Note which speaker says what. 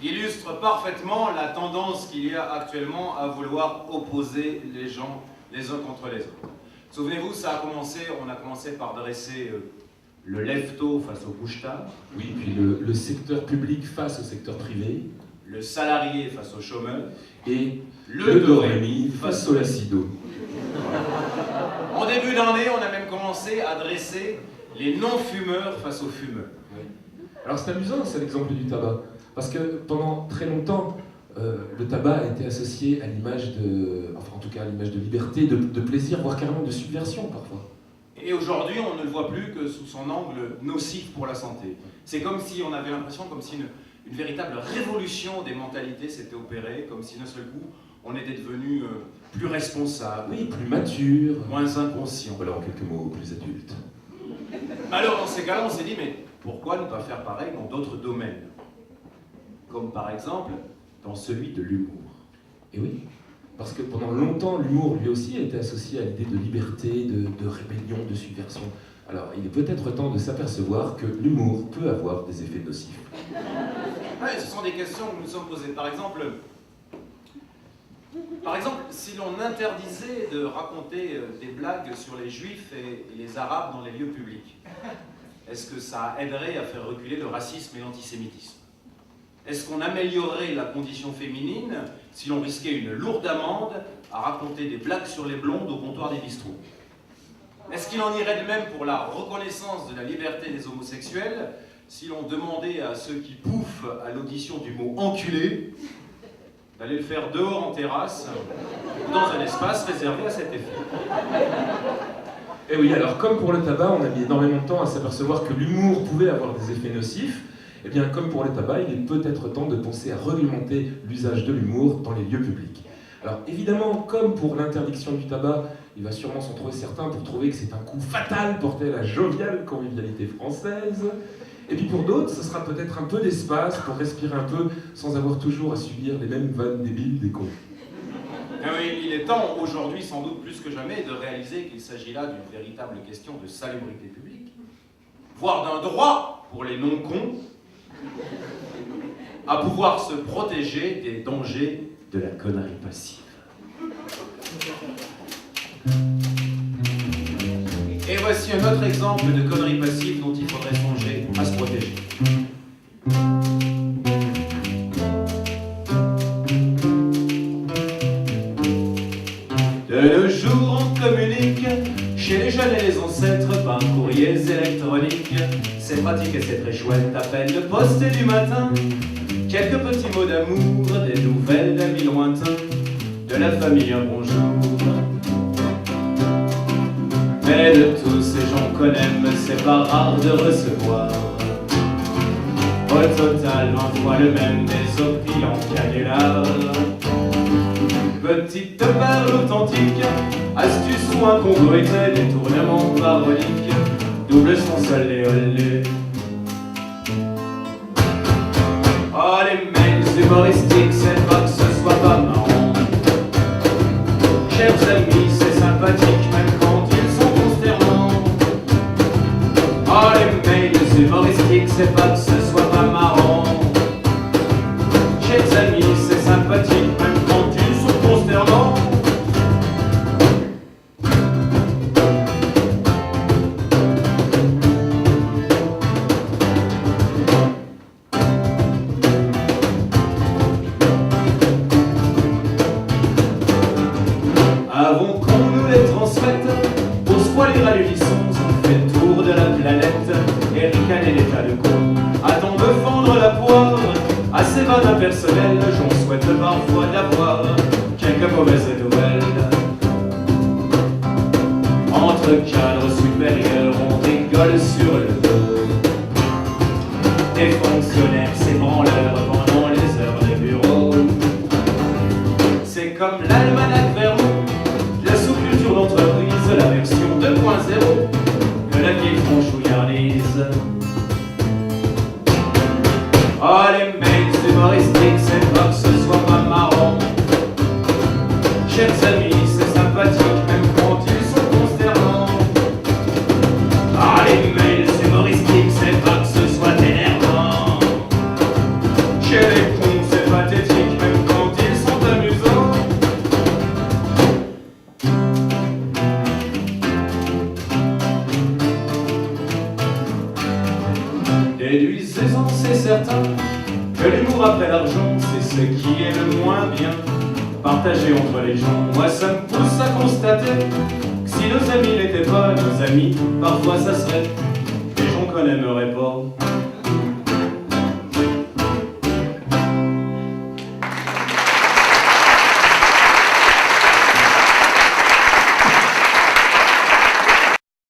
Speaker 1: illustre parfaitement la tendance qu'il y a actuellement à vouloir opposer les gens les uns contre les autres. Souvenez-vous, on a commencé par dresser le lève-tôt face au couche-tard.
Speaker 2: Oui, puis le secteur public face au secteur privé.
Speaker 1: Le salarié face au chômeur.
Speaker 2: Et
Speaker 1: le
Speaker 2: do-ré-mi face au la-si-do.
Speaker 1: En début d'année, on a même commencé à dresser les non-fumeurs face aux fumeurs.
Speaker 2: Oui. Alors c'est amusant, c'est l'exemple du tabac. Parce que pendant très longtemps, le tabac a été associé à l'image de... Enfin en tout cas à l'image de liberté, de plaisir, voire carrément de subversion parfois.
Speaker 1: Et aujourd'hui, on ne le voit plus que sous son angle nocif pour la santé. C'est comme si on avait l'impression, comme si une véritable révolution des mentalités s'était opérée, comme si d'un seul coup, on était devenu plus responsable,
Speaker 2: oui, plus mature,
Speaker 1: moins inconscient.
Speaker 2: Ou alors en quelques mots, plus adulte.
Speaker 1: Alors dans ces cas-là, on s'est dit, mais pourquoi ne pas faire pareil dans d'autres domaines? Comme par exemple, dans celui de l'humour.
Speaker 2: Et oui, parce que pendant longtemps, l'humour lui aussi a été associé à l'idée de liberté, de rébellion, de subversion. Alors il est peut-être temps de s'apercevoir que l'humour peut avoir des effets nocifs.
Speaker 1: Ouais, ce sont des questions que nous nous sommes posées. Par exemple, si l'on interdisait de raconter des blagues sur les juifs et les arabes dans les lieux publics, est-ce que ça aiderait à faire reculer le racisme et l'antisémitisme? Est-ce qu'on améliorerait la condition féminine si l'on risquait une lourde amende à raconter des blagues sur les blondes au comptoir des bistrots? Est-ce qu'il en irait de même pour la reconnaissance de la liberté des homosexuels si l'on demandait à ceux qui bouffent à l'audition du mot « enculé » d'aller le faire dehors en terrasse ou dans un espace réservé à cet effet?
Speaker 2: Et oui, alors comme pour le tabac, on a mis énormément de temps à s'apercevoir que l'humour pouvait avoir des effets nocifs. Eh bien, comme pour le tabac, il est peut-être temps de penser à réglementer l'usage de l'humour dans les lieux publics. Alors évidemment, comme pour l'interdiction du tabac, il va sûrement s'en trouver certains pour trouver que c'est un coup fatal porté à la joviale convivialité française. Et puis pour d'autres, ce sera peut-être un peu d'espace pour respirer un peu sans avoir toujours à subir les mêmes vannes débiles des cons.
Speaker 1: Ah oui, il est temps aujourd'hui, sans doute plus que jamais, de réaliser qu'il s'agit là d'une véritable question de salubrité publique, voire d'un droit pour les non-cons à pouvoir se protéger des dangers de la connerie passive. Et voici un autre exemple de connerie passive dont il faudrait songer à se protéger. De nos jours, on communique chez les jeunes et les ancêtres par courriers électroniques. C'est pratique et c'est très chouette, à peine de poster du matin quelques petits mots d'amour, des nouvelles d'amis lointains, de la famille un bonjour. Mais de tous ces gens qu'on aime, c'est pas rare de recevoir au total 20 fois le même des opinions canulars. Petite perle authentique, astuce ou incongruité, détournement parodique, double son sol et olé. Oh les mails humoristiques, c'est pas que ce soit pas marrant. Chers amis, c'est sympathique même quand ils sont consternants. Oh les mails humoristiques, c'est pas que ce soit pas marrant. Chers amis, c'est sympathique même quand ils sont consternants. Avant qu'on nous les transmette, pour se poiler à l'unisson, on fait le tour de la planète et ricaner des tas de cons. Attends de fendre la poire à ces vannes impersonnelles, j'en souhaite parfois d'avoir quelques mauvaises nouvelles. Entre cadres supérieurs, on rigole sur le dos des fonctionnaires, ces branleurs pendant les heures de bureau. C'est comme l'almanach Vermont, la sous-culture d'entreprise, la version 2.0 que la vieille franchouillardise. Oh les mails humoristiques, c'est pas que ce soit pas marrant. Chers amis, c'est sympathique même quand ils sont consternants. Ah les mails déduisez-en, c'est certain, que l'humour après l'argent, c'est ce qui est le moins bien. Partagé entre les gens, moi ça me pousse à constater que si nos amis n'étaient pas nos amis, parfois ça serait des gens qu'on n'aimerait pas.